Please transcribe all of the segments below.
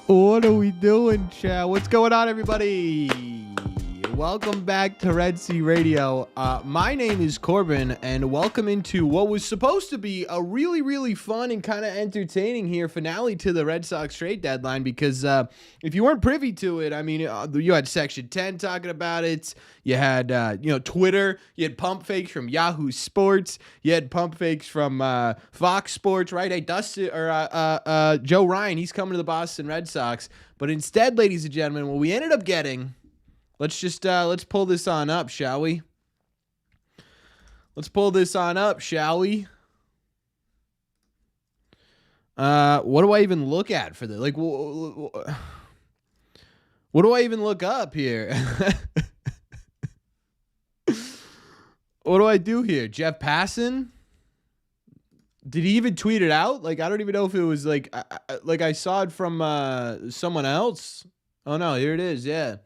What are we doing, chat? What's going on, everybody? Welcome back to Red Sea Radio. My name is Corbin, and welcome into what was supposed to be a really, really fun and kind of entertaining here finale to the Red Sox trade deadline. Because if you weren't privy to it, I mean, you had Section 10 talking about it. You had, Twitter. You had pump fakes from Yahoo Sports. You had pump fakes from Fox Sports, right? Hey, Dustin or Joe Ryan, he's coming to the Boston Red Sox. But instead, ladies and gentlemen, what we ended up getting. Let's pull this on up, shall we? Let's pull this on up, shall we? What do I even look at for this? Like, what do I even look up here? What do I do here? Jeff Passan? Did he even tweet it out? Like, I don't even know if it was like I saw it from someone else. Oh no, here it is. Yeah.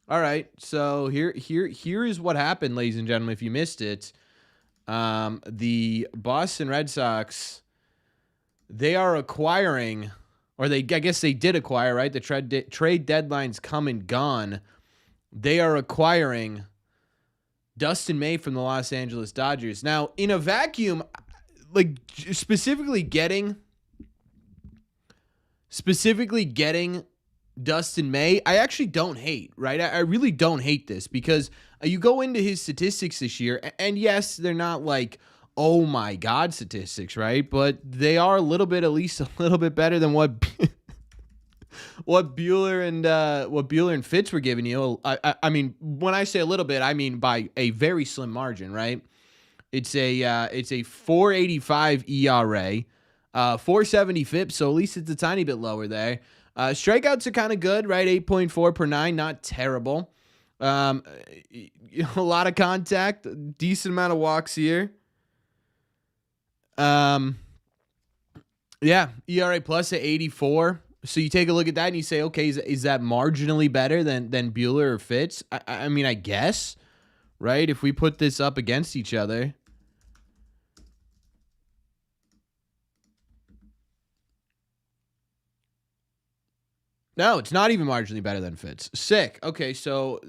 All right, so here is what happened, ladies and gentlemen. If you missed it, the Boston Red Sox, they are acquiring, or I guess they did acquire, right? The trade deadline's come and gone. They are acquiring Dustin May from the Los Angeles Dodgers. Now, in a vacuum, like specifically getting Dustin May, I actually don't hate, right? I really don't hate this because you go into his statistics this year, and yes, they're not like, oh my God statistics, right? But they are at least a little bit better than what Buehler and Fitz were giving you. I mean, when I say a little bit, I mean by a very slim margin, right? It's a 4.85 ERA, 4.70 FIP, so at least it's a tiny bit lower there. Strikeouts are kind of good, right? 8.4 per 9, not terrible. A lot of contact, decent amount of walks here. ERA plus at 84. So you take a look at that and you say, okay, is that marginally better than Buehler or Fitz? I mean, I guess, right? If we put this up against each other. No, it's not even marginally better than Fitz. Sick. Okay, so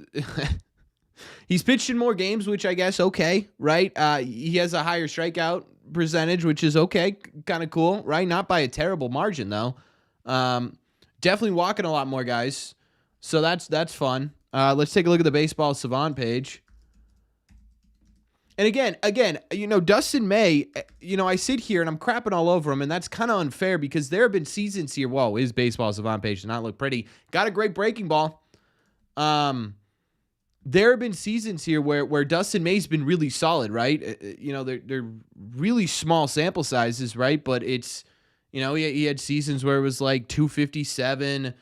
he's pitched in more games, which I guess okay, right? He has a higher strikeout percentage, which is okay, kind of cool, right? Not by a terrible margin though. Definitely walking a lot more guys, so that's fun. Let's take a look at the Baseball Savant page. And again, Dustin May, I sit here and I'm crapping all over him, and that's kind of unfair because there have been seasons here. Whoa, his Baseball Savant page does not look pretty. Got a great breaking ball. There have been seasons here where Dustin May's been really solid, right? They're really small sample sizes, right? But it's, he had seasons where it was like 257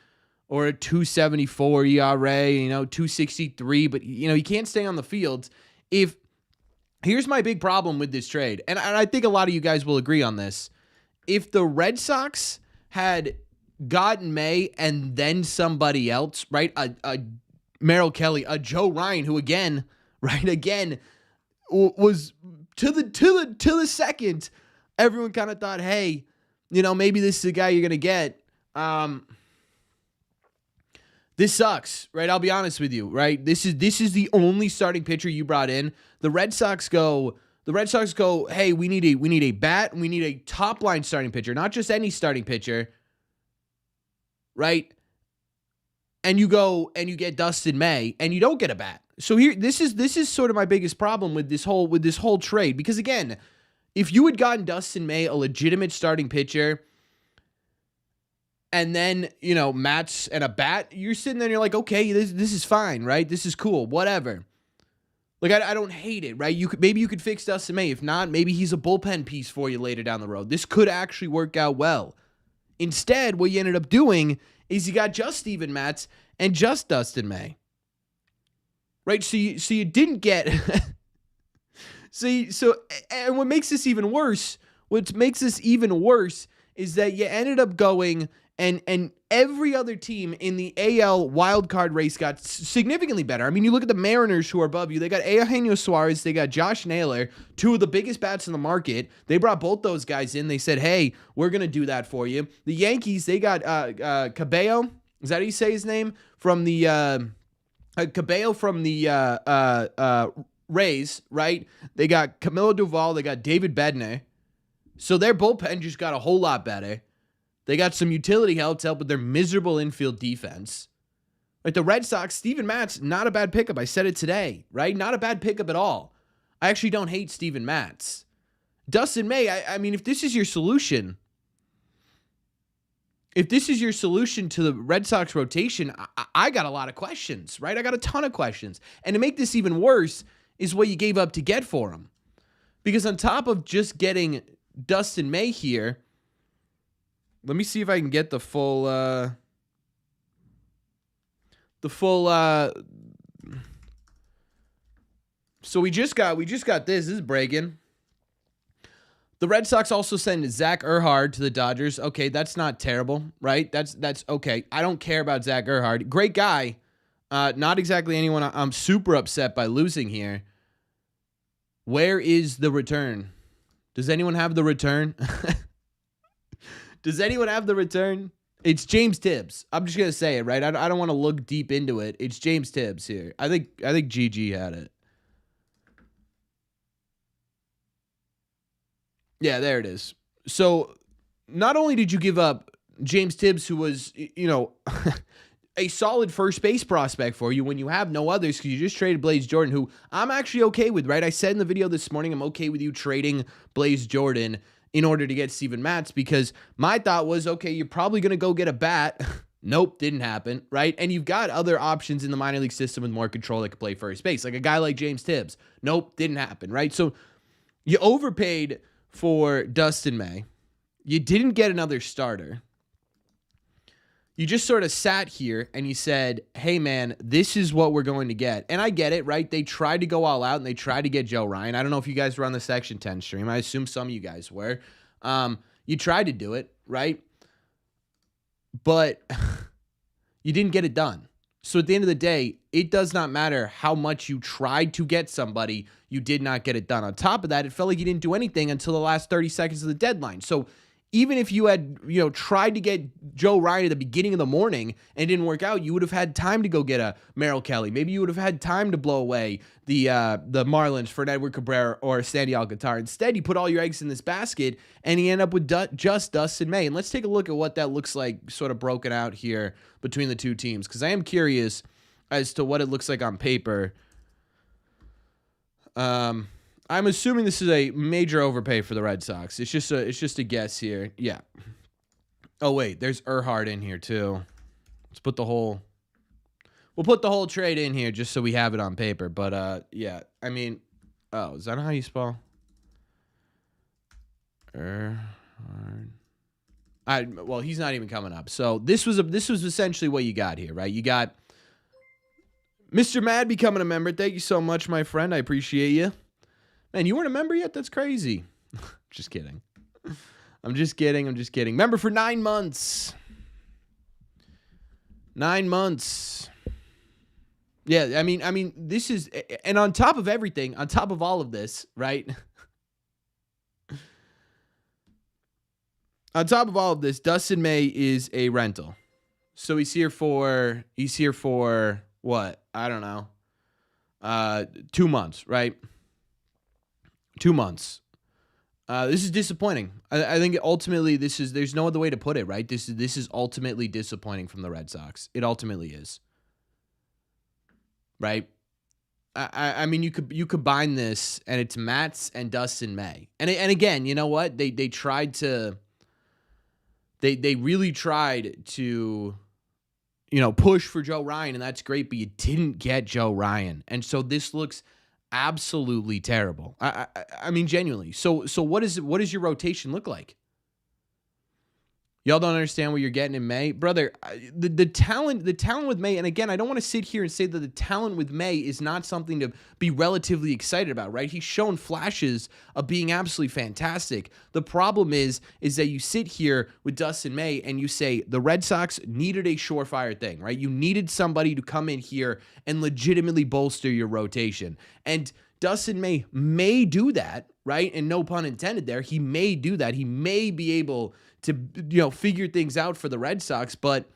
or a 274 ERA, 263, but, he can't stay on the field. Here's my big problem with this trade, and I think a lot of you guys will agree on this. If the Red Sox had gotten May and then somebody else, right, a Merrill Kelly, a Joe Ryan, who again was to the second, everyone kind of thought, hey, maybe this is the guy you're gonna get. This sucks, right? I'll be honest with you, right? This is the only starting pitcher you brought in. The Red Sox go, hey, we need a bat, and we need a top line starting pitcher, not just any starting pitcher, right? And you go and you get Dustin May, and you don't get a bat. So here, this is sort of my biggest problem with this whole trade, because again, if you had gotten Dustin May, a legitimate starting pitcher, and then, Mats and a bat, you're sitting there and you're like, okay, this is fine, right? This is cool, whatever. Like, I don't hate it, right? Maybe you could fix Dustin May. If not, maybe he's a bullpen piece for you later down the road. This could actually work out well. Instead, what you ended up doing is you got just Steven Matz and just Dustin May. Right? So you didn't get... and what makes this even worse is that you ended up going And every other team in the AL wildcard race got significantly better. I mean, you look at the Mariners who are above you. They got Eugenio Suarez. They got Josh Naylor, two of the biggest bats in the market. They brought both those guys in. They said, hey, we're going to do that for you. The Yankees, they got Cabello. Is that how you say his name? From the Cabello from the Rays, right? They got Camilo Doval. They got David Bednar. So their bullpen just got a whole lot better. They got some utility help to help with their miserable infield defense. Like the Red Sox, Steven Matz, not a bad pickup. I said it today, right? Not a bad pickup at all. I actually don't hate Steven Matz. Dustin May, I mean, if this is your solution, to the Red Sox rotation, I got a lot of questions, right? I got a ton of questions. And to make this even worse is what you gave up to get for him. Because on top of just getting Dustin May here, let me see if I can get the full, so we just got this. This is breaking. The Red Sox also send Zach Erhard to the Dodgers. Okay, that's not terrible, right? That's okay. I don't care about Zach Erhard. Great guy. Not exactly anyone I'm super upset by losing here. Where is the return? Does anyone have the return? Does anyone have the return? It's James Tibbs. I'm just going to say it, right? I don't want to look deep into it. It's James Tibbs here. I think GG had it. Yeah, there it is. So not only did you give up James Tibbs, who was, a solid first base prospect for you when you have no others, because you just traded Blaze Jordan, who I'm actually okay with, right? I said in the video this morning, I'm okay with you trading Blaze Jordan in order to get Steven Matz, because my thought was, okay, you're probably going to go get a bat. Nope, didn't happen, right? And you've got other options in the minor league system with more control that could play first base, like a guy like James Tibbs. Nope, didn't happen, right? So you overpaid for Dustin May. You didn't get another starter. You just sort of sat here and you said, hey, man, this is what we're going to get. And I get it, right? They tried to go all out and they tried to get Joe Ryan. I don't know if you guys were on the Section 10 stream. I assume some of you guys were. You tried to do it, right? But you didn't get it done. So at the end of the day, it does not matter how much you tried to get somebody, you did not get it done. On top of that, it felt like you didn't do anything until the last 30 seconds of the deadline. So even if you had, tried to get Joe Ryan at the beginning of the morning and it didn't work out, you would have had time to go get a Merrill Kelly. Maybe you would have had time to blow away the Marlins for an Edward Cabrera or a Sandy Alcantara. Instead, you put all your eggs in this basket and you end up with just Dustin May. And let's take a look at what that looks like sort of broken out here between the two teams, because I am curious as to what it looks like on paper. I'm assuming this is a major overpay for the Red Sox. It's just a guess here. Yeah. Oh wait, there's Erhard in here too. We'll put the whole trade in here just so we have it on paper. But yeah, I mean, is that how you spell Erhard? Well, he's not even coming up. So this was essentially what you got here, right? You got Mr. Mad becoming a member. Thank you so much, my friend. I appreciate you. Man, you weren't a member yet? That's crazy. Just kidding. I'm just kidding. Member for 9 months. 9 months. Yeah, I mean, this is, and on top of everything, on top of all of this, right? On top of all of this, Dustin May is a rental. So he's here for what? I don't know. 2 months, right? 2 months. This is disappointing. I think ultimately there's no other way to put it, right? This is ultimately disappointing from the Red Sox. It ultimately is. Right? I mean, you combine this and it's Matz and Dustin May. And again, you know what? They tried to they really tried to push for Joe Ryan, and that's great, but you didn't get Joe Ryan. And so this looks absolutely terrible. I mean, genuinely. So what does your rotation look like? Y'all don't understand what you're getting in May, brother. The talent with May, and again, I don't want to sit here and say that the talent with May is not something to be relatively excited about, right? He's shown flashes of being absolutely fantastic. The problem is that you sit here with Dustin May and you say the Red Sox needed a surefire thing, right? You needed somebody to come in here and legitimately bolster your rotation, and Dustin may do that, right? And no pun intended there. He may do that. He may be able to, figure things out for the Red Sox. But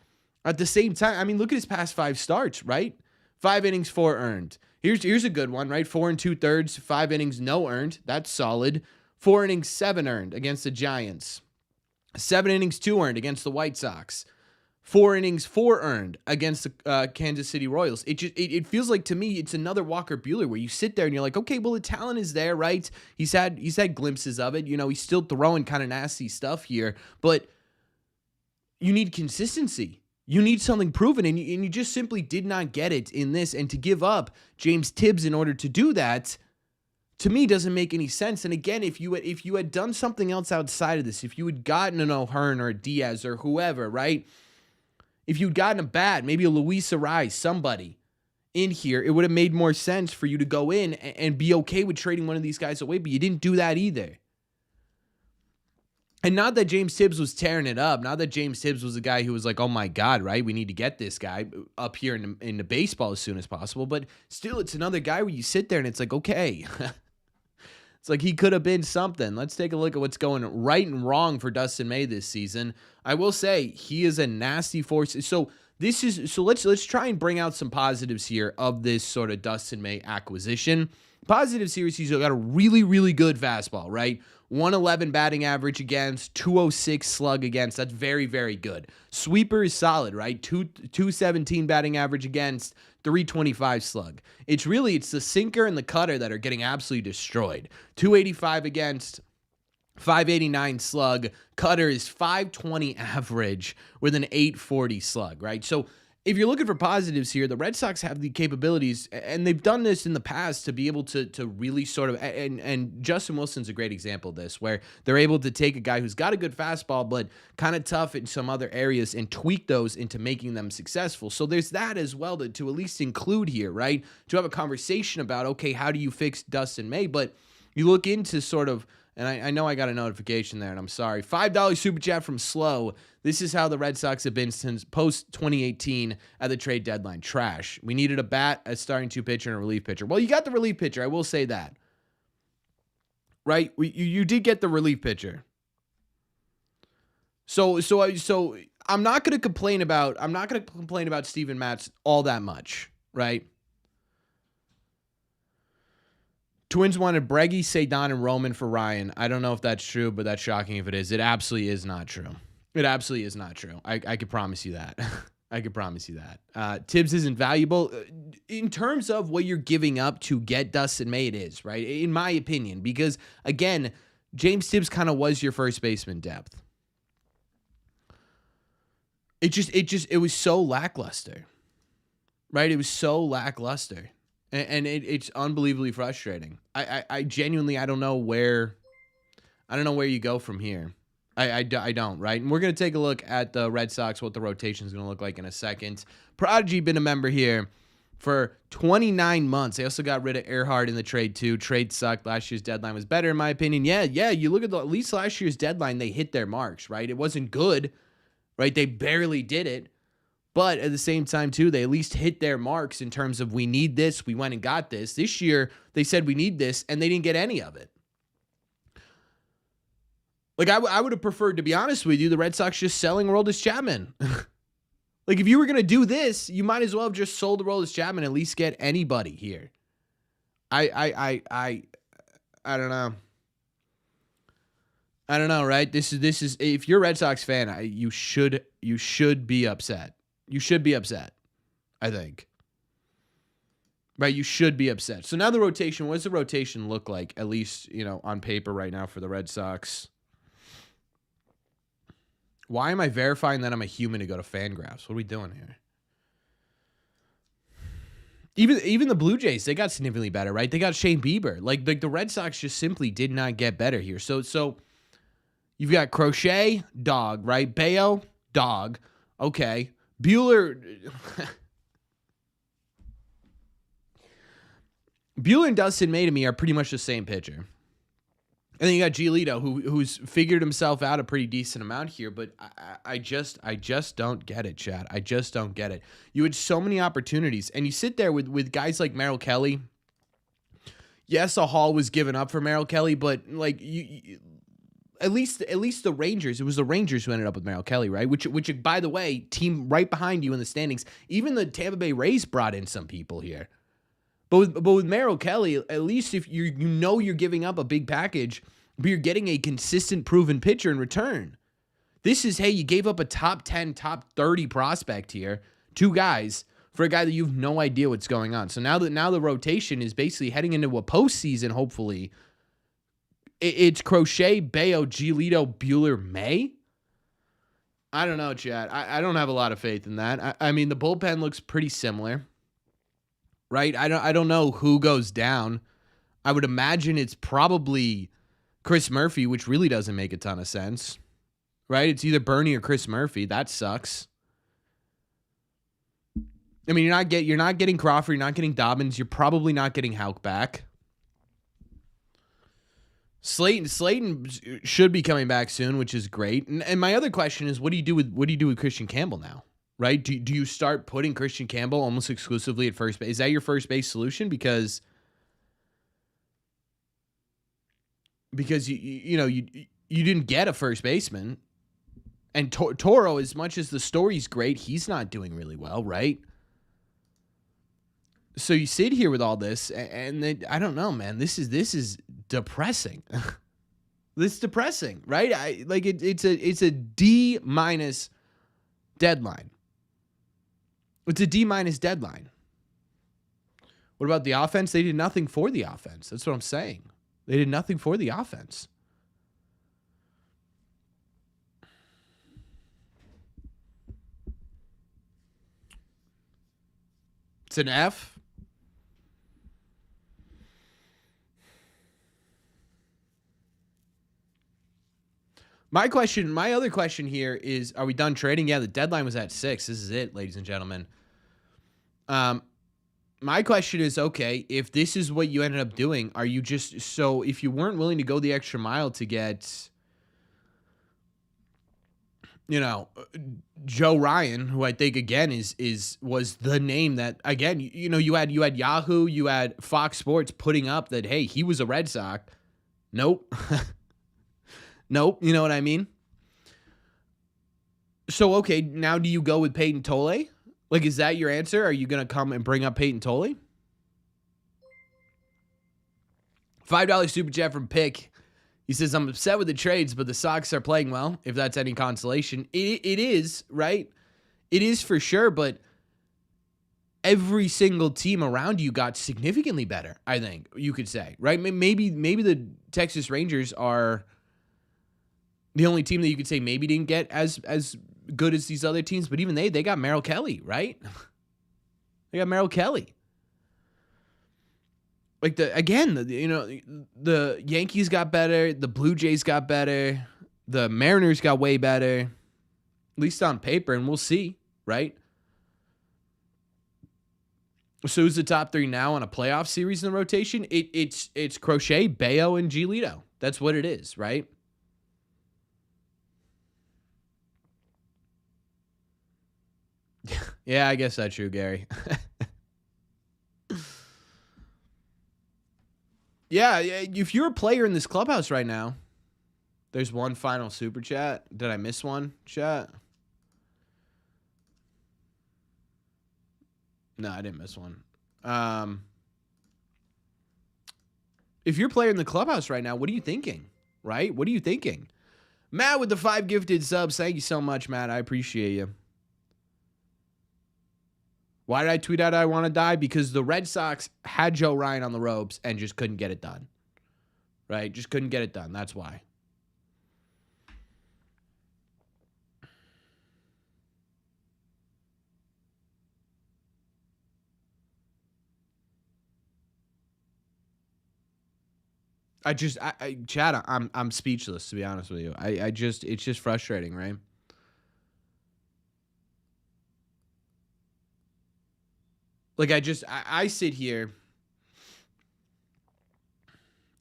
at the same time, I mean, look at his past 5 starts, right? 5 innings, 4 earned. Here's a good one, right? 4 2/3, 5 innings, no earned. That's solid. 4 innings, 7 earned against the Giants. 7 innings, 2 earned against the White Sox. 4 innings, 4 earned against the Kansas City Royals. It feels like, to me, it's another Walker Buehler where you sit there and you're like, okay, well, the talent is there, right? He's had glimpses of it. He's still throwing kind of nasty stuff here, but you need consistency. You need something proven, and you just simply did not get it in this. And to give up James Tibbs in order to do that, to me, doesn't make any sense. And again, if you had done something else outside of this, if you had gotten an O'Hearn or a Diaz or whoever, right? If you'd gotten a bat, maybe a Luis Ariz, somebody in here, it would have made more sense for you to go in and be okay with trading one of these guys away, but you didn't do that either. And not that James Tibbs was tearing it up, not that James Tibbs was a guy who was like, oh my God, right? We need to get this guy up here in the baseball as soon as possible, but still, it's another guy where you sit there and it's like, okay. It's like he could have been something. Let's take a look at what's going right and wrong for Dustin May this season. I will say he is a nasty force. So let's try and bring out some positives here of this sort of Dustin May acquisition. Positives here is he's got a really, really good fastball, right? 111 batting average against, 206 slug against. That's very, very good. Sweeper is solid, right? 217 batting average against, 325 slug. It's the sinker and the cutter that are getting absolutely destroyed. 285 against, 589 slug. Cutter is 520 average with an 840 slug, right? So if you're looking for positives here, the Red Sox have the capabilities, and they've done this in the past, to be able to really sort of, and Justin Wilson's a great example of this, where they're able to take a guy who's got a good fastball, but kind of tough in some other areas, and tweak those into making them successful. So there's that as well to at least include here, right? To have a conversation about, okay, how do you fix Dustin May? But you look into sort of, and I know I got a notification there, and I'm sorry. $5 super chat from Slow. This is how the Red Sox have been since post-2018 at the trade deadline. Trash. We needed a bat, a starting 2 pitcher, and a relief pitcher. Well, you got the relief pitcher. I will say that. Right? You did get the relief pitcher. So I'm not going to complain about Steven Matz all that much, right? Twins wanted Breggy, Cedon, and Roman for Ryan. I don't know if that's true, but that's shocking if it is. It absolutely is not true. It absolutely is not true. I could promise you that. I could promise you that. Tibbs isn't valuable. In terms of what you're giving up to get Dustin May, it is, right? In my opinion, because, again, James Tibbs kind of was your first baseman depth. It was so lackluster, right? It was so lackluster. And it's unbelievably frustrating. I genuinely, I don't know where you go from here. I don't, right? And we're going to take a look at the Red Sox, what the rotation is going to look like in a second. Prodigy been a member here for 29 months. They also got rid of Earhart in the trade too. Trade sucked. Last year's deadline was better in my opinion. Yeah. You look at at least last year's deadline, they hit their marks, right? It wasn't good, right? They barely did it. But at the same time, too, they at least hit their marks in terms of we need this, we went and got this. This year, they said we need this, and they didn't get any of it. Like, I would have preferred, to be honest with you, the Red Sox just selling Aroldis Chapman. Like, if you were going to do this, you might as well have just sold Aroldis Chapman, at least get anybody here. I don't know. I don't know, right? This is if you're a Red Sox fan, you should be upset. You should be upset, I think. Right? You should be upset. So now the rotation, what does the rotation look like, at least, on paper right now for the Red Sox? Why am I verifying that I'm a human to go to Fangraphs? What are we doing here? Even the Blue Jays, they got significantly better, right? They got Shane Bieber. Like the Red Sox just simply did not get better here. So You've got Crochet, dog, right? Bayo, dog. Okay. Bueller. Bueller and Dustin May to me are pretty much the same pitcher. And then you got Giolito, who's figured himself out a pretty decent amount here, but I just don't get it, Chad. I just don't get it. You had so many opportunities, and you sit there with guys like Merrill Kelly. Yes, a haul was given up for Merrill Kelly, but like you at least the Rangers, it was the Rangers who ended up with Merrill Kelly, right? Which by the way, team right behind you in the standings. Even the Tampa Bay Rays brought in some people here. But with Merrill Kelly, at least if you're giving up a big package, but you're getting a consistent, proven pitcher in return. This is, hey, you gave up a top 10, top 30 prospect here, 2 guys, for a guy that you have no idea what's going on. So now the rotation is basically heading into a postseason, hopefully. It's Crochet, Bayo, Giolito, Bueller, May. I don't know, Chad. I don't have a lot of faith in that. I mean, the bullpen looks pretty similar. Right? I don't know who goes down. I would imagine it's probably Chris Murphy, which really doesn't make a ton of sense. Right? It's either Bernie or Chris Murphy. That sucks. I mean, you're not getting Crawford, you're not getting Dobbins, you're probably not getting Houck back. Slayton should be coming back soon, which is great. And my other question is, what do you do with Christian Campbell now? Right? Do you start putting Christian Campbell almost exclusively at first base? Is that your first base solution? Because you didn't get a first baseman, and Toro, as much as the story's great, he's not doing really well, right? So you sit here with all this, and then, I don't know, man. This is depressing. This is depressing, right? It's a D- deadline. It's a D- deadline. What about the offense? They did nothing for the offense. That's what I'm saying. They did nothing for the offense. It's an F. My other question here is, are we done trading? Yeah, the deadline was at 6. This is it, ladies and gentlemen. My question is, okay, if this is what you ended up doing, are you just, so if you weren't willing to go the extra mile to get, Joe Ryan, who I think again was the name that, again, you had Yahoo, you had Fox Sports putting up that, hey, he was a Red Sox. Nope. Nope. You know what I mean? So, okay, now do you go with Peyton Tolle? Like, is that your answer? Are you going to come and bring up Peyton Tolle? $5 super chat from Pick. He says, I'm upset with the trades, but the Sox are playing well, if that's any consolation. It is, right? It is for sure, but every single team around you got significantly better, I think you could say, right? Maybe the Texas Rangers are the only team that you could say maybe didn't get as good as these other teams, but even they got Merrill Kelly, right? They got Merrill Kelly. Like the Yankees got better, the Blue Jays got better, the Mariners got way better, at least on paper, and we'll see, right? So who's the top 3 now on a playoff series in the rotation? It's Crochet, Bayo, and Giolito. That's what it is, right? Yeah, I guess that's true, Gary. Yeah, if you're a player in this clubhouse right now, there's one final super chat. Did I miss one, chat? No, I didn't miss one. If you're a player in the clubhouse right now, what are you thinking? Right? What are you thinking? Matt with the 5 gifted subs. Thank you so much, Matt. I appreciate you. Why did I tweet out I want to die? Because the Red Sox had Joe Ryan on the ropes and just couldn't get it done. Right? Just couldn't get it done. That's why. Chad, I'm speechless, to be honest with you. It's just frustrating, right? Like I sit here.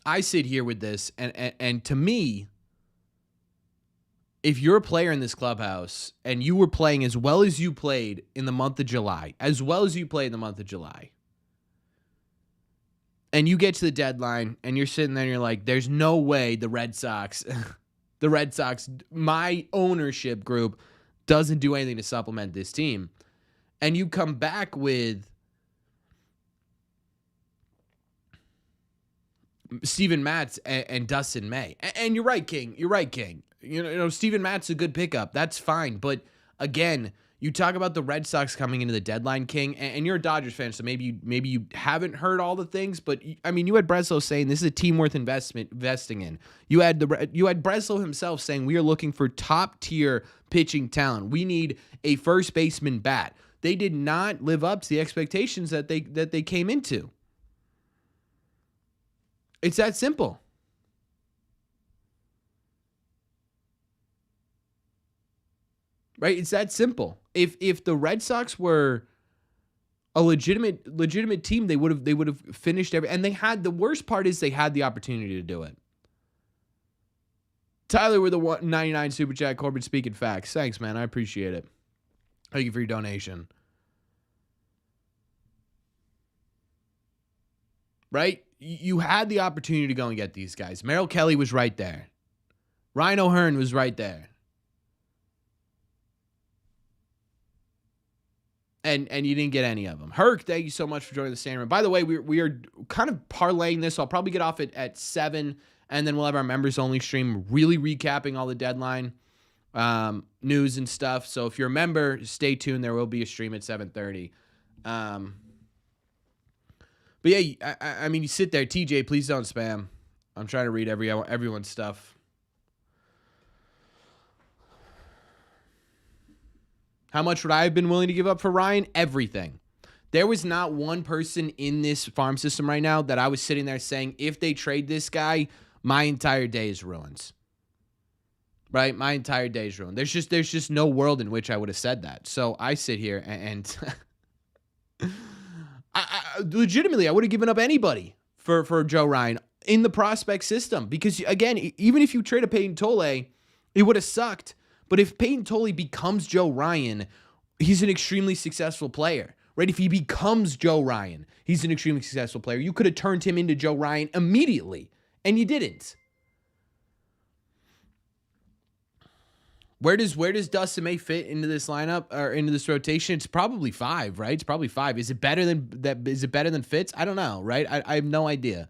I sit here with this, and to me, if you're a player in this clubhouse and you were playing as well as you played in the month of July, and you get to the deadline and you're sitting there and you're like, there's no way the Red Sox, my ownership group doesn't do anything to supplement this team. And you come back with Steven Matz and Dustin May. And you're right, King. You know, Steven Matt's a good pickup. That's fine. But again, you talk about the Red Sox coming into the deadline, King, and you're a Dodgers fan, so maybe you haven't heard all the things. But I mean, you had Breslow saying this is a team worth investing in. You had Breslow himself saying we are looking for top tier pitching talent. We need a first baseman bat. They did not live up to the expectations that they came into. It's that simple. Right? It's that simple. If the Red Sox were a legitimate team, they would have finished and they had the worst part is they had the opportunity to do it. Tyler with the 99 super chat, Corbin speaking facts. Thanks, man. I appreciate it. Thank you for your donation. Right? You had the opportunity to go and get these guys. Merrill Kelly was right there. Ryan O'Hearn was right there. And you didn't get any of them. Herc, thank you so much for joining the stand room. By the way, we are kind of parlaying this. So I'll probably get off it at 7, and then we'll have our members-only stream really recapping all the deadline news and stuff. So if you're a member, stay tuned. There will be a stream at 7:30. But yeah, I mean, you sit there. TJ, please don't spam. I'm trying to read everyone's stuff. How much would I have been willing to give up for Ryan? Everything. There was not one person in this farm system right now that I was sitting there saying, if they trade this guy, my entire day is ruined. Right? My entire day is ruined. There's just no world in which I would have said that. So I sit here and I legitimately, I would have given up anybody for Joe Ryan in the prospect system. Because, again, even if you trade a Peyton Tolle, it would have sucked. But if Peyton Tolle becomes Joe Ryan, he's an extremely successful player. Right? If he becomes Joe Ryan, he's an extremely successful player. You could have turned him into Joe Ryan immediately, and you didn't. Where does Dustin May fit into this lineup or into this rotation? It's probably 5, right? It's probably 5. Is it better than that? Is it better than Fitz? I don't know, right? I have no idea.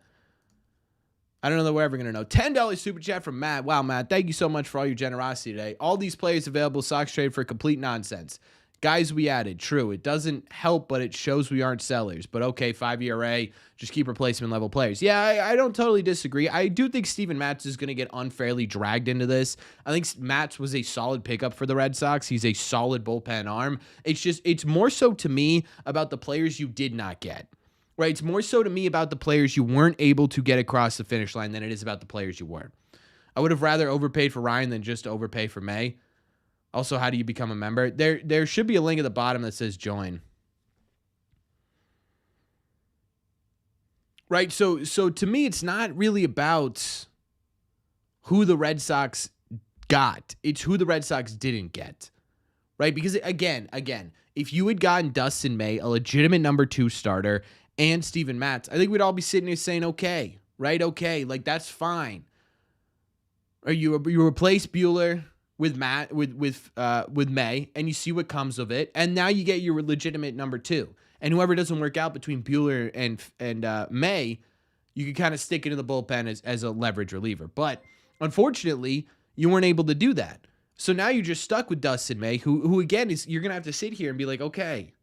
I don't know that we're ever going to know. $10 super chat from Matt. Wow, Matt, thank you so much for all your generosity today. All these players available, Sox trade for complete nonsense. Guys we added, true. It doesn't help, but it shows we aren't sellers. But okay, 5 ERA, just keep replacement level players. Yeah, I don't totally disagree. I do think Steven Matz is going to get unfairly dragged into this. I think Matz was a solid pickup for the Red Sox. He's a solid bullpen arm. It's more so to me about the players you did not get. Right? It's more so to me about the players you weren't able to get across the finish line than it is about the players you were. I would have rather overpaid for Ryan than just overpay for May. Also, how do you become a member? There should be a link at the bottom that says join. Right? So to me, it's not really about who the Red Sox got. It's who the Red Sox didn't get. Right? Because again, if you had gotten Dustin May, a legitimate number 2 starter, and Steven Matz, I think we'd all be sitting here saying, okay, right? Okay, like that's fine. Or you replace Buehler with May, and you see what comes of it, and now you get your legitimate number 2. And whoever doesn't work out between Buehler and May, you can kind of stick into the bullpen as a leverage reliever. But unfortunately, you weren't able to do that. So now you're just stuck with Dustin May, who again is you're gonna have to sit here and be like, okay,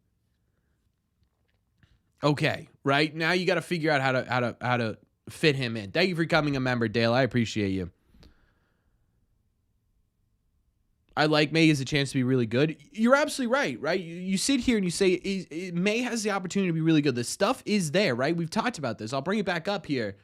right now you got to figure out how to fit him in. Thank you for becoming a member, Dale. I appreciate you. I like May as a chance to be really good. You're absolutely right? You sit here and you say May has the opportunity to be really good. The stuff is there, right? We've talked about this. I'll bring it back up here.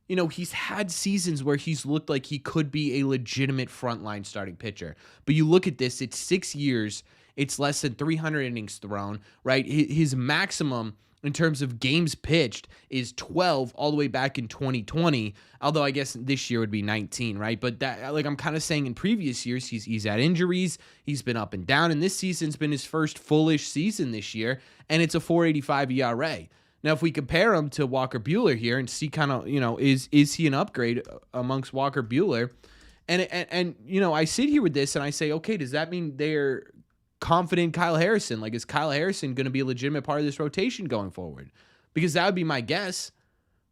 he's had seasons where he's looked like he could be a legitimate frontline starting pitcher. But you look at this, it's 6 years, it's less than 300 innings thrown, right? His maximum in terms of games pitched is 12 all the way back in 2020, although I guess this year would be 19, right? But that, like I'm kind of saying, in previous years, he's had injuries, he's been up and down, and this season's been his first fullish season this year, and it's a 4.85 ERA. Now, if we compare him to Walker Buehler here and see kind of, is he an upgrade amongst Walker Buehler? And I sit here with this and I say, okay, does that mean they're confident Kyle Harrison? Like, is Kyle Harrison going to be a legitimate part of this rotation going forward? Because that would be my guess,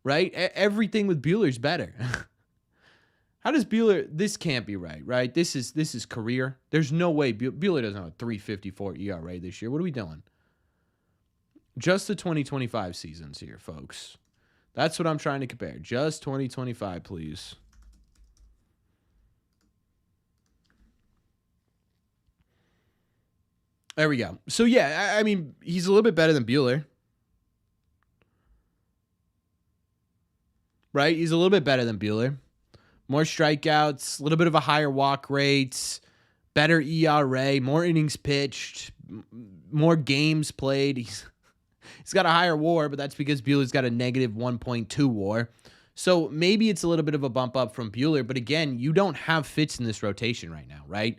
right? Everything with Buehler's better. How does Buehler? This can't be right? This is career. There's no way Buehler doesn't have a 3.54 ERA this year. What are we doing? Just the 2025 seasons here, folks. That's what I'm trying to compare. Just 2025, please. There we go. So, yeah, I mean, he's a little bit better than Buehler. Right? He's a little bit better than Buehler. More strikeouts, a little bit of a higher walk rate, better ERA, more innings pitched, more games played. He's got a higher WAR, but that's because Buehler's got a negative 1.2 WAR. So maybe it's a little bit of a bump up from Buehler, but again, you don't have fits in this rotation right now, right?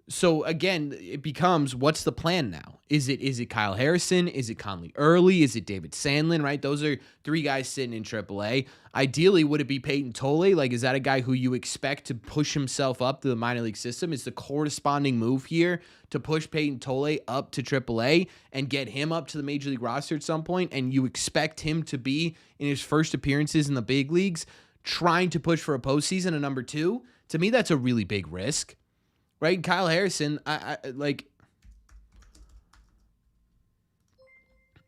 So again, it becomes, what's the plan now? Is it Kyle Harrison? Is it Conley Early? Is it David Sandlin, right? Those are three guys sitting in AAA. Ideally, would it be Peyton Tolle? Like, is that a guy who you expect to push himself up to the minor league system? Is the corresponding move here to push Peyton Tolle up to AAA and get him up to the major league roster at some point? And you expect him to be, in his first appearances in the big leagues, trying to push for a postseason at number 2? To me, that's a really big risk. Right, Kyle Harrison, I like.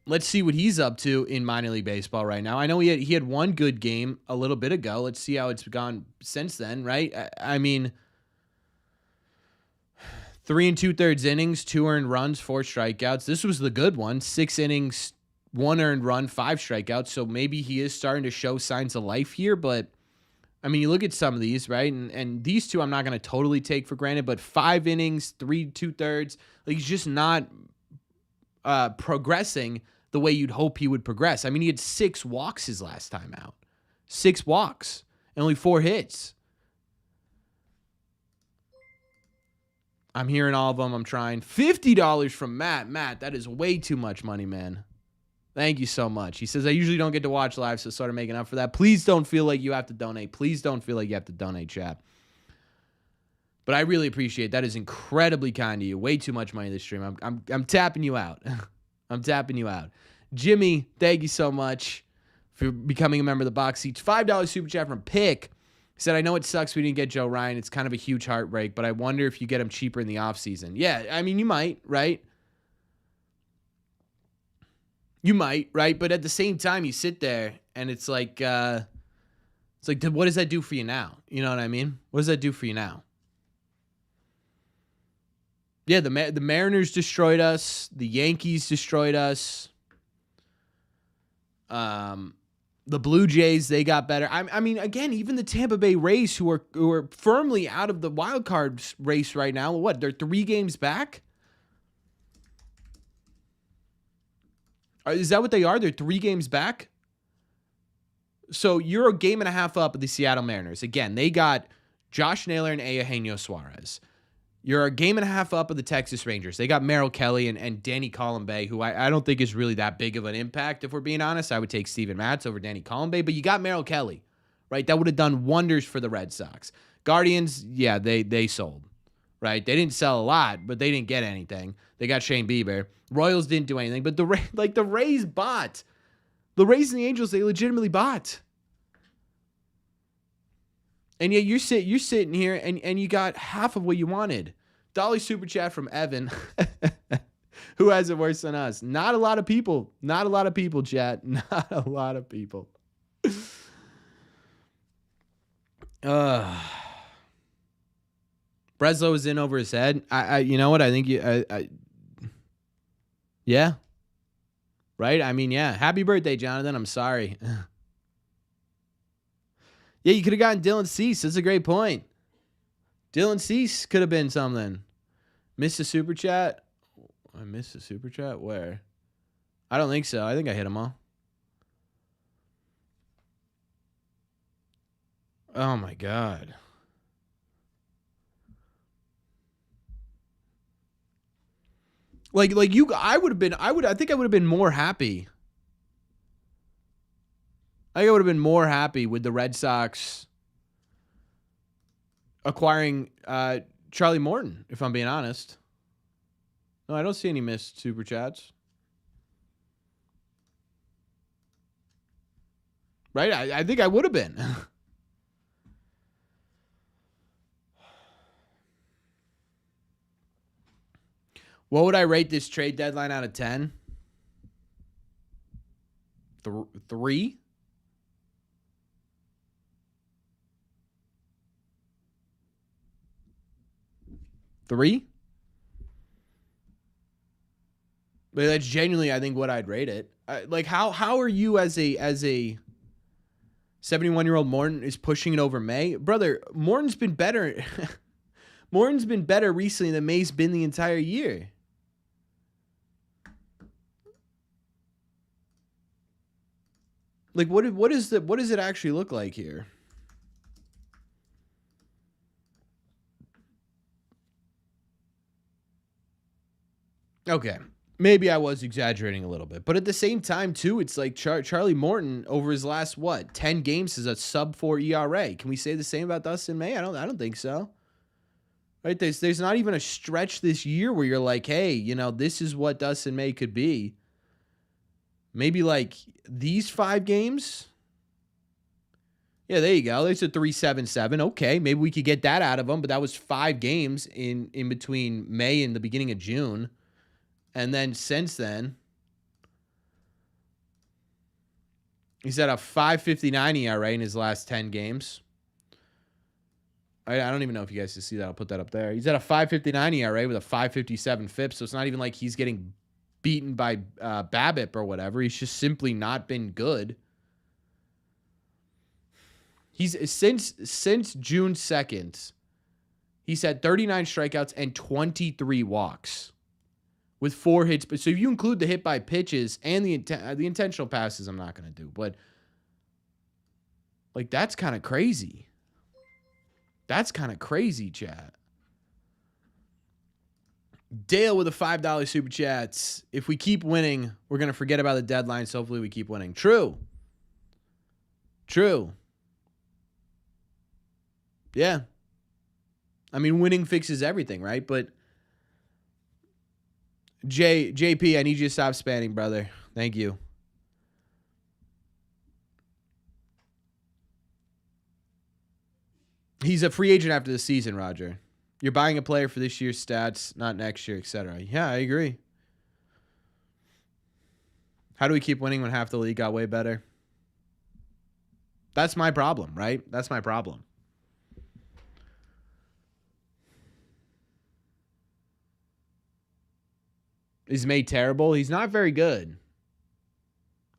Let's see what he's up to in minor league baseball right now. I know he had one good game a little bit ago. Let's see how it's gone since then, right? I mean, 3 2/3 innings, 2 earned runs, 4 strikeouts. This was the good one. 6 innings, 1 earned run, 5 strikeouts. So maybe he is starting to show signs of life here, but I mean, you look at some of these, right? And these two I'm not going to totally take for granted, but 5 innings, 3 2/3, like he's just not progressing the way you'd hope he would progress. I mean, he had 6 walks his last time out. 6 walks and only 4 hits. I'm hearing all of them. I'm trying. $50 from Matt. Matt, that is way too much money, man. Thank you so much. He says, I usually don't get to watch live, so sort of making up for that. Please don't feel like you have to donate. Please don't feel like you have to donate, chat. But I really appreciate it. That is incredibly kind of you. Way too much money this stream. I'm tapping you out. I'm tapping you out. Jimmy, thank you so much for becoming a member of the Box Seats. $5 super chat from Pick. He said, I know it sucks we didn't get Joe Ryan. It's kind of a huge heartbreak, but I wonder if you get him cheaper in the offseason. Yeah, I mean, you might, right? You might, right? But at the same time, you sit there and it's like, what does that do for you now? You know what I mean? What does that do for you now? Yeah, the Mariners destroyed us. The Yankees destroyed us. The Blue Jays, they got better. I mean, again, even the Tampa Bay Rays, who are firmly out of the wild card race right now. What? They're 3 games back? Is that what they are? They're 3 games back? So you're a game and a half up of the Seattle Mariners. Again, they got Josh Naylor and Eugenio Suarez. You're a game and a half up of the Texas Rangers. They got Merrill Kelly and Danny Colombe, who I don't think is really that big of an impact, if we're being honest. I would take Steven Matz over Danny Colombe, but you got Merrill Kelly, right? That would have done wonders for the Red Sox. Guardians, yeah, they sold, right? They didn't sell a lot, but they didn't get anything. They got Shane Bieber. Royals didn't do anything, but the Rays bought. The Rays and the Angels, they legitimately bought. And yet you're sitting here and you got half of what you wanted. Dolly super chat from Evan. Who has it worse than us? Not a lot of people. Not a lot of people, chat. Not a lot of people. Breslow is in over his head. You know what? I think yeah. Right? I mean, yeah. Happy birthday, Jonathan. I'm sorry. Yeah, you could have gotten Dylan Cease. That's a great point. Dylan Cease could have been something. Missed a super chat. I missed a super chat? Where? I don't think so. I think I hit them all. Oh my God. I think I would have been more happy. I think I would have been more happy with the Red Sox acquiring Charlie Morton, if I'm being honest. No, I don't see any missed super chats. Right? I think I would have been. What would I rate this trade deadline out of 10? 3? Three? But that's genuinely, I think, what I'd rate it. How are you as a 71-year-old Morton is pushing it over May? Brother, Morton's been better. Morton's been better recently than May's been the entire year. What does it actually look like here? Okay. Maybe I was exaggerating a little bit. But at the same time, too, it's like Charlie Morton over his last, 10 games is a sub-4 ERA. Can we say the same about Dustin May? I don't think so. Right? There's not even a stretch this year where you're like, hey, this is what Dustin May could be. Maybe these 5 games. Yeah, there you go. There's a 3.77. Okay, maybe we could get that out of him, but that was 5 games in between May and the beginning of June. And then since then, he's at a 5.59 ERA in his last 10 games. I don't even know if you guys can see that. I'll put that up there. He's at a 5.59 ERA with a 5.57 FIP, so it's not even like he's getting beaten by BABIP or whatever. He's just simply not been good. He's since June 2nd, he's had 39 strikeouts and 23 walks. With 4 hits, but so if you include the hit by pitches and the intentional passes, I'm not going to do. But that's kind of crazy. That's kind of crazy, chat. Dale with a $5 super chats. If we keep winning, we're going to forget about the deadline. So hopefully we keep winning. True. Yeah. I mean, winning fixes everything, right? But JP, I need you to stop spamming, brother. Thank you. He's a free agent after the season, Roger. You're buying a player for this year's stats, not next year, etc. Yeah, I agree. How do we keep winning when half the league got way better? That's my problem, right? That's my problem. Is May terrible? He's not very good.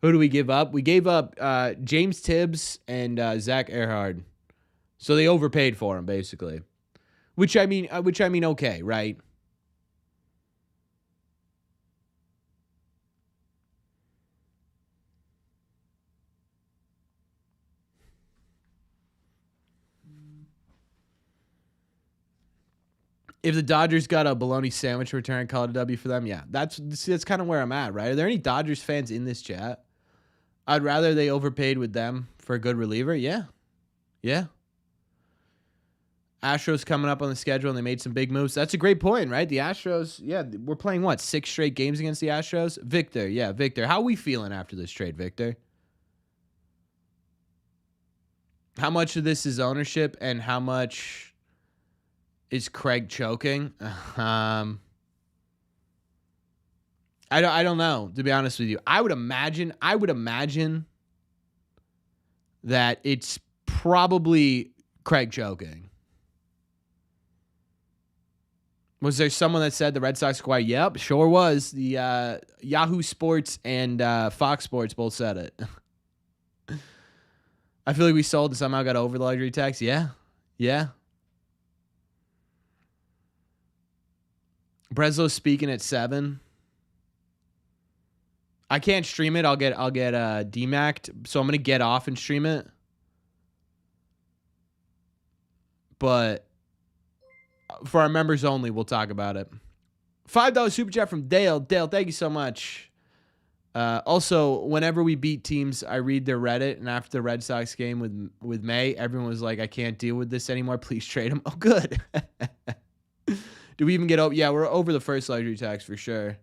Who do we give up? We gave up James Tibbs and Zach Earhart. So they overpaid for him, basically. Which I mean, okay, right? If the Dodgers got a bologna sandwich return and called a W for them, yeah, that's kind of where I'm at, right? Are there any Dodgers fans in this chat? I'd rather they overpaid with them for a good reliever. Yeah. Astros coming up on the schedule and they made some big moves. That's a great point, right? The Astros, yeah, we're playing 6 straight games against the Astros? Victor. How are we feeling after this trade, Victor? How much of this is ownership and how much is Craig choking? I don't know, to be honest with you. I would imagine that it's probably Craig choking. Was there someone that said the Red Sox acquired? Yep, sure was. The Yahoo Sports and Fox Sports both said it. I feel like we sold and somehow got over the luxury tax. Yeah. Yeah. Breslow's speaking at 7. I can't stream it. I'll get DMAC'd, so I'm gonna get off and stream it. But for our members only, we'll talk about it. $5 super chat from Dale. Dale, thank you so much. Also, whenever we beat teams, I read their Reddit, and after the Red Sox game with May, everyone was like, "I can't deal with this anymore. Please trade him." Oh, good. Do we even get over? Yeah, we're over the first luxury tax for sure.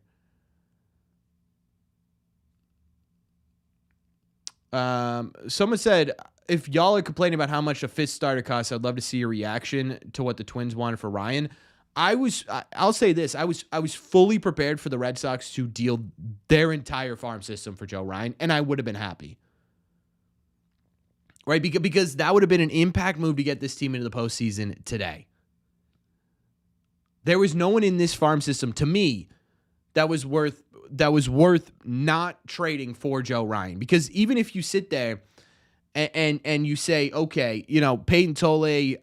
Someone said, if y'all are complaining about how much a fifth starter costs, I'd love to see your reaction to what the Twins wanted for Ryan. I'll say this. I was fully prepared for the Red Sox to deal their entire farm system for Joe Ryan, and I would have been happy. Right? Because that would have been an impact move to get this team into the postseason today. There was no one in this farm system, to me, that was worth not trading for Joe Ryan. Because even if you sit there and you say, okay, you know, Peyton Tolle,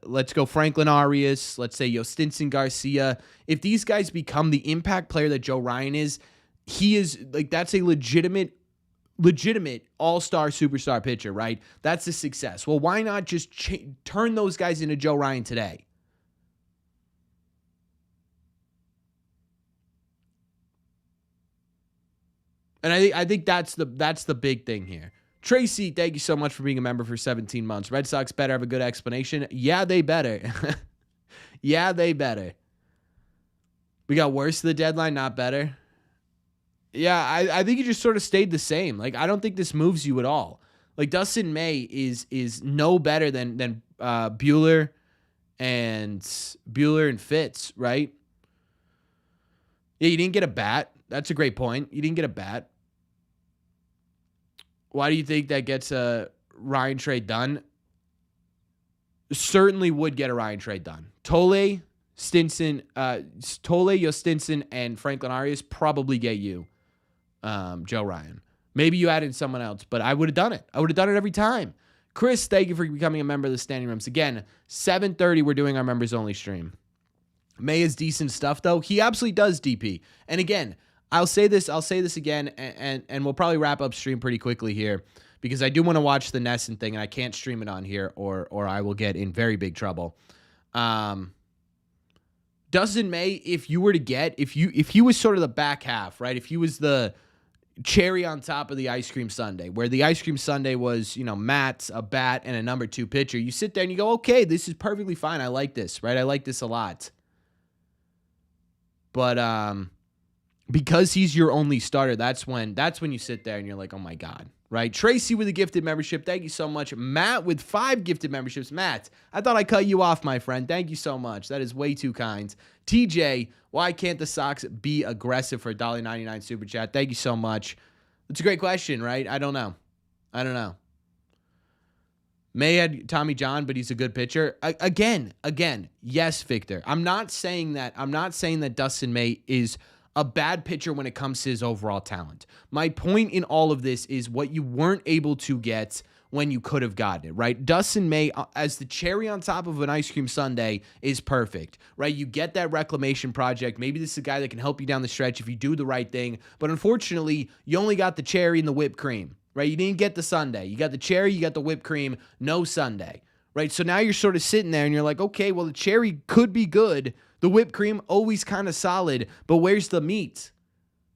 let's go Franklin Arias, let's say Yostinson Garcia. If these guys become the impact player that Joe Ryan is, he is like, that's a legitimate all-star superstar pitcher, right? That's a success. Well, why not just turn those guys into Joe Ryan today? And I think that's the big thing here. Tracy, thank you so much for being a member for 17 months. Red Sox better have a good explanation. Yeah, they better. Yeah, they better. We got worse to the deadline, not better. Yeah, I think you just sort of stayed the same. Like, I don't think this moves you at all. Like, Dustin May is no better than Buehler and Fitz, right? Yeah, you didn't get a bat. That's a great point. You didn't get a bat. Why do you think that gets a Ryan trade done? Certainly would get a Ryan trade done. Tolle, Yostinson, and Franklin Arias probably get you Joe Ryan. Maybe you add in someone else, but I would have done it. I would have done it every time. Chris, thank you for becoming a member of the Standing Rooms. Again, 7:30, we're doing our members only stream. May is decent stuff, though. He absolutely does, DP. And again, I'll say this again, and we'll probably wrap up stream pretty quickly here because I do want to watch the Nesson thing, and I can't stream it on here or I will get in very big trouble. Dustin May, if you were to get, if he was sort of the back half, right? If he was the cherry on top of the ice cream sundae, where the ice cream sundae was, you know, Matt, a bat, and a number 2 pitcher, you sit there and you go, okay, this is perfectly fine. I like this, right? I like this a lot. But because he's your only starter, that's when you sit there and you're like, oh my God, right? Tracy with a gifted membership. Thank you so much. Matt with 5 gifted memberships. Matt, I thought I cut you off, my friend. Thank you so much. That is way too kind. TJ, why can't the Sox be aggressive for a $1.99 super chat? Thank you so much. It's a great question, right? I don't know. May had Tommy John, but he's a good pitcher. Again, yes, Victor. I'm not saying that Dustin May is a bad pitcher when it comes to his overall talent. My point in all of this is what you weren't able to get when you could have gotten it, right? Dustin May, as the cherry on top of an ice cream sundae, is perfect, right? You get that reclamation project. Maybe this is a guy that can help you down the stretch if you do the right thing. But unfortunately, you only got the cherry and the whipped cream, right? You didn't get the sundae. You got the cherry, you got the whipped cream, no sundae, right? So now you're sort of sitting there and you're like, okay, well, the cherry could be good. The whipped cream, always kind of solid, but where's the meat,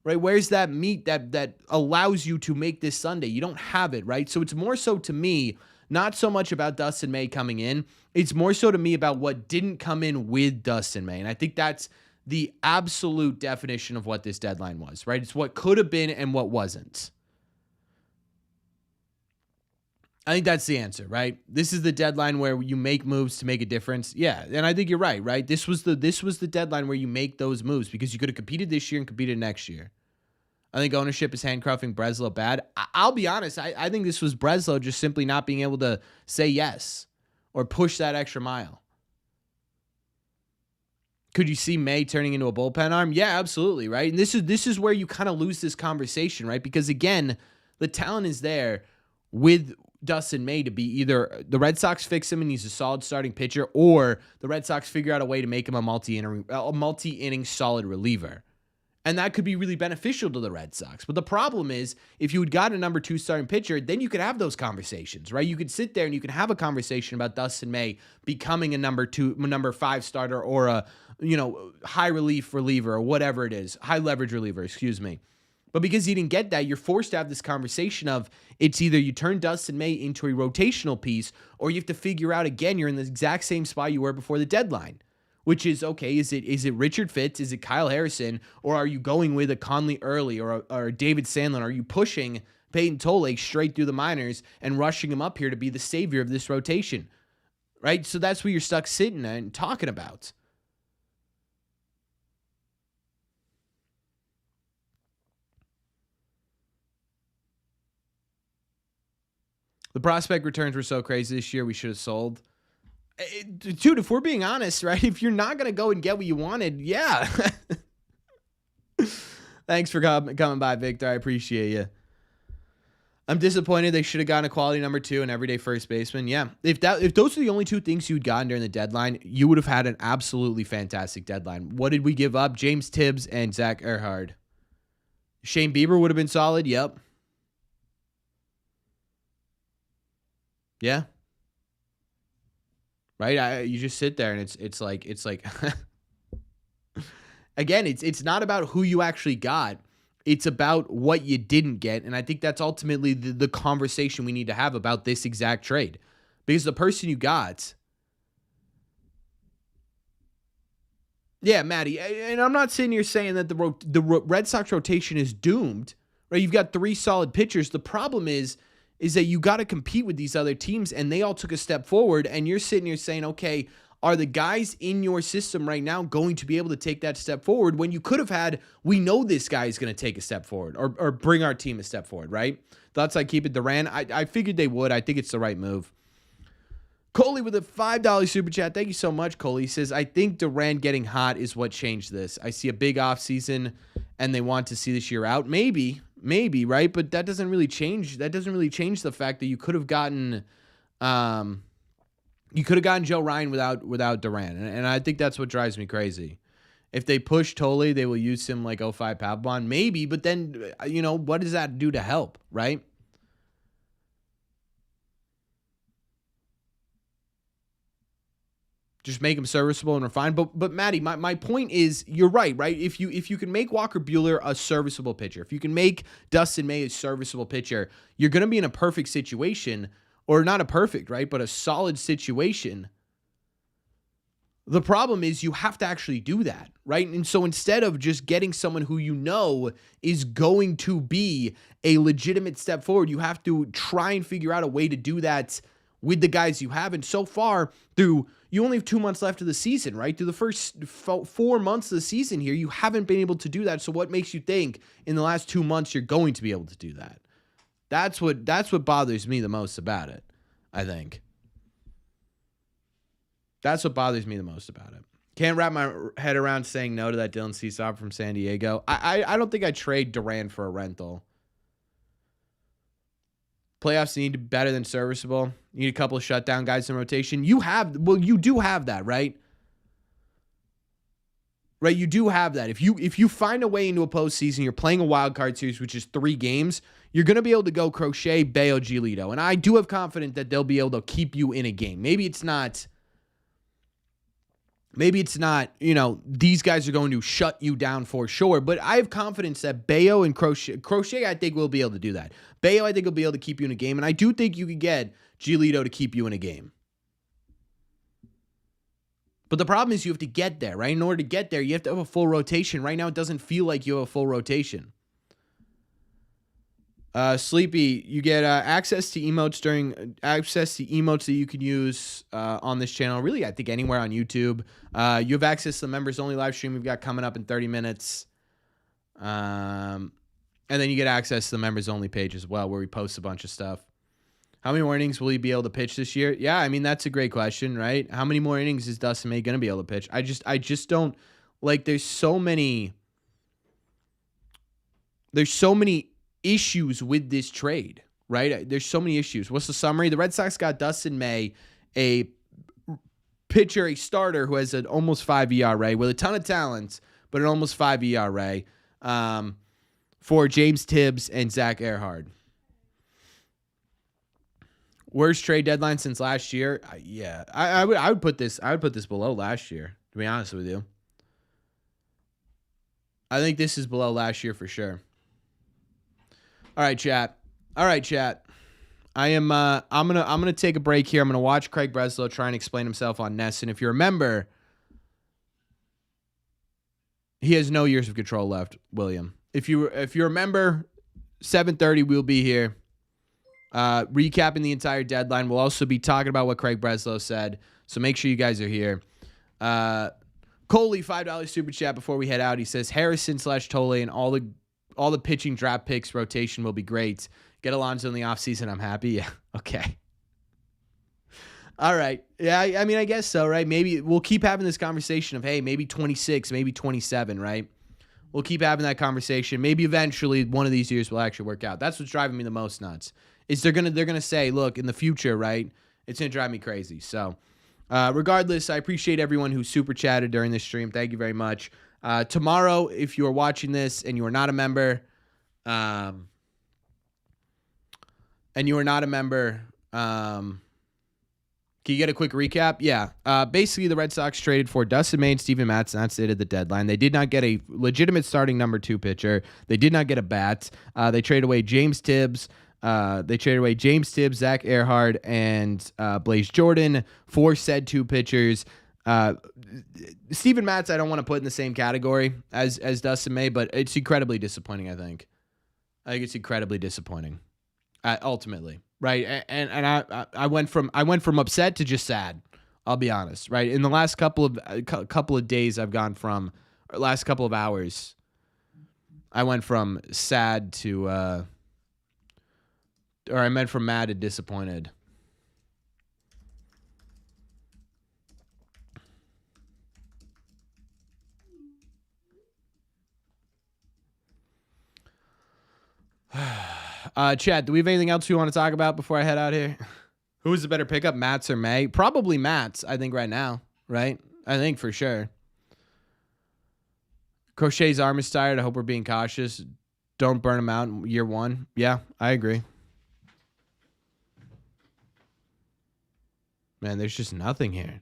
right? Where's that meat that allows you to make this sundae? You don't have it, right? So it's more so to me, not so much about Dustin May coming in. It's more so to me about what didn't come in with Dustin May. And I think that's the absolute definition of what this deadline was, right? It's what could have been and what wasn't. I think that's the answer, right? This is the deadline where you make moves to make a difference. Yeah, and I think you're right? This was the deadline where you make those moves because you could have competed this year and competed next year. I think ownership is handcuffing Breslow bad. I'll be honest. I think this was Breslow just simply not being able to say yes or push that extra mile. Could you see May turning into a bullpen arm? Yeah, absolutely, right? And this is where you kind of lose this conversation, right? Because again, the talent is there with Dustin May to be either the Red Sox fix him and he's a solid starting pitcher, or the Red Sox figure out a way to make him a multi-inning solid reliever. And that could be really beneficial to the Red Sox. But the problem is, if you had got a number 2 starting pitcher, then you could have those conversations, right? You could sit there and you can have a conversation about Dustin May becoming a number 5 starter, or a, high relief reliever, or whatever it is, high leverage reliever, excuse me. But because you didn't get that, you're forced to have this conversation of, it's either you turn Dustin May into a rotational piece, or you have to figure out again, you're in the exact same spot you were before the deadline. Which is, okay, is it Richard Fitz? Is it Kyle Harrison? Or are you going with a Conley Early or a David Sandlin? Are you pushing Peyton Tolle straight through the minors and rushing him up here to be the savior of this rotation? Right? So that's what you're stuck sitting and talking about. The prospect returns were so crazy this year, we should have sold. Dude, if we're being honest, right? If you're not going to go and get what you wanted, yeah. Thanks for coming by, Victor. I appreciate you. I'm disappointed they should have gotten a quality number 2 and everyday first baseman. Yeah. If those are the only 2 things you'd gotten during the deadline, you would have had an absolutely fantastic deadline. What did we give up? James Tibbs and Zach Earhart. Shane Bieber would have been solid. Yep. Yeah. Right? You just sit there and it's like again, it's not about who you actually got. It's about what you didn't get. And I think that's ultimately the conversation we need to have about this exact trade. Because the person you got, yeah, Maddie, and I'm not sitting here saying that the Red Sox rotation is doomed, right? You've got 3 solid pitchers. The problem is that you got to compete with these other teams, and they all took a step forward, and you're sitting here saying, okay, are the guys in your system right now going to be able to take that step forward when you could have had, we know this guy is going to take a step forward or bring our team a step forward, right? Thoughts I keep it Duran. I figured they would. I think it's the right move. Coley with a $5 super chat. Thank you so much, Coley. He says, I think Durant getting hot is what changed this. I see a big offseason, and they want to see this year out. Maybe, right? But that doesn't really change. That doesn't really change the fact that you could have gotten Joe Ryan without Durant. And I think that's what drives me crazy. If they push Tolle, they will use him like 05 Papelbon. Maybe, but then, what does that do to help, right? Just make him serviceable and refined. But Maddie, my point is, you're right? If you can make Walker Buehler a serviceable pitcher, if you can make Dustin May a serviceable pitcher, you're going to be in a perfect situation, or not a perfect, right? But a solid situation. The problem is you have to actually do that, right? And so instead of just getting someone who is going to be a legitimate step forward, you have to try and figure out a way to do that with the guys you have. And so far, you only have 2 months left of the season, right? Through the first 4 months of the season here, you haven't been able to do that. So what makes you think in the last 2 months you're going to be able to do that? That's what bothers me the most about it, I think. That's what bothers me the most about it. Can't wrap my head around saying no to that Dylan Cease offer from San Diego. I don't think I'd trade Durant for a rental. Playoffs need to be better than serviceable. You need a couple of shutdown guys in rotation. You do have that, right? Right, you do have that. If you find a way into a postseason, you're playing a wild card series, which is 3 games, you're going to be able to go Crochet, Bayo, Giolito. And I do have confidence that they'll be able to keep you in a game. Maybe it's not, these guys are going to shut you down for sure. But I have confidence that Bayo and Crochet, I think, will be able to do that. Bayo, I think, will be able to keep you in a game. And I do think you can get Giolito to keep you in a game. But the problem is you have to get there, right? In order to get there, you have to have a full rotation. Right now, it doesn't feel like you have a full rotation. Sleepy, you get access to emotes that you can use on this channel. Really, I think anywhere on YouTube. You have access to the members only live stream we've got coming up in 30 minutes. And then you get access to the members only page as well, where we post a bunch of stuff. How many more innings will he be able to pitch this year? Yeah, I mean, that's a great question, right? How many more innings is Dustin May going to be able to pitch? I just don't, there's so many issues with this trade, right? There's so many issues. What's the summary? The Red Sox got Dustin May, a pitcher, a starter who has an almost 5 ERA with a ton of talent, but an almost 5 ERA for James Tibbs and Zach Earhart. Worst trade deadline since last year. Yeah, I would put this below last year. To be honest with you, I think this is below last year for sure. All right, chat. I'm gonna take a break here. I'm gonna watch Craig Breslow try and explain himself on Ness. And if you remember, he has no years of control left, William. If you remember, 7:30 we'll be here, recapping the entire deadline. We'll also be talking about what Craig Breslow said. So make sure you guys are here. Coley, $5 super chat before we head out. He says Harrison/Tole and all the pitching draft picks rotation will be great. Get Alonso in the offseason. I'm happy. Yeah. Okay. All right. Yeah. I mean, I guess so, right? Maybe we'll keep having this conversation of, hey, maybe 26, maybe 27, right? We'll keep having that conversation. Maybe eventually one of these years will actually work out. That's what's driving me the most nuts. Is they're gonna say, look, in the future, right? It's gonna drive me crazy. So, regardless, I appreciate everyone who super chatted during this stream. Thank you very much. Tomorrow, if you are watching this and you are not a member, can you get a quick recap? Yeah. Basically, the Red Sox traded for Dustin May and Steven Matz. That's it at the deadline. They did not get a legitimate starting number 2 pitcher. They did not get a bat. They traded away James Tibbs. Zach Earhart, and Blaze Jordan for said 2 pitchers. Steven Matz, I don't want to put in the same category as Dustin May, but it's incredibly disappointing. I think it's incredibly disappointing. Ultimately, right? And I went from upset to just sad. I'll be honest, right? In the last couple of days, last couple of hours, I went from sad to from mad to disappointed. Chad, do we have anything else we want to talk about before I head out here? Who is the better pickup, Matz or May? Probably Matz, I think, right now, right? I think for sure. Crochet's arm is tired. I hope we're being cautious. Don't burn him out in year 1. Yeah, I agree. Man, there's just nothing here.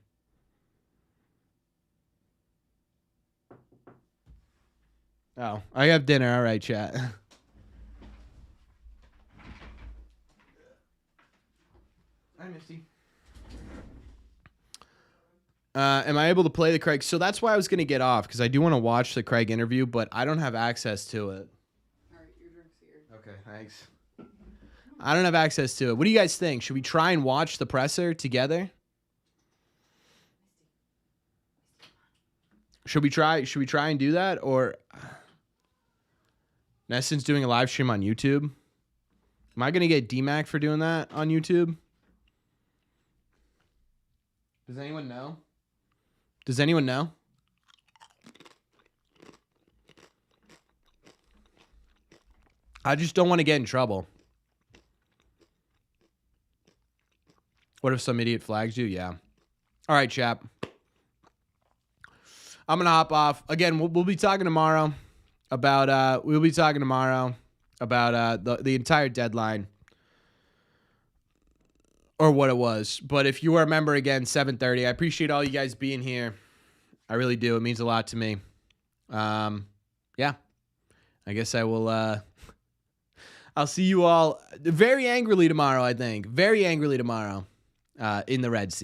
Oh, I have dinner. All right, chat. Hi, Misty. Am I able to play the Craig? So that's why I was going to get off, because I do want to watch the Craig interview, but I don't have access to it. All right, your drink's here. Okay, thanks. I don't have access to it. What do you guys think? Should we try and watch the presser together? Should we try and do that? Or Neston's doing a live stream on YouTube. Am I going to get DMAC for doing that on YouTube? Does anyone know? I just don't want to get in trouble. What if some idiot flags you? Yeah. All right, chap. I'm going to hop off. Again, we'll be talking tomorrow about the entire deadline or what it was. But if you remember, again, 7:30, I appreciate all you guys being here. I really do. It means a lot to me. Yeah. I guess I will I'll see you all very angrily tomorrow, I think. Very angrily tomorrow in the Red Sea.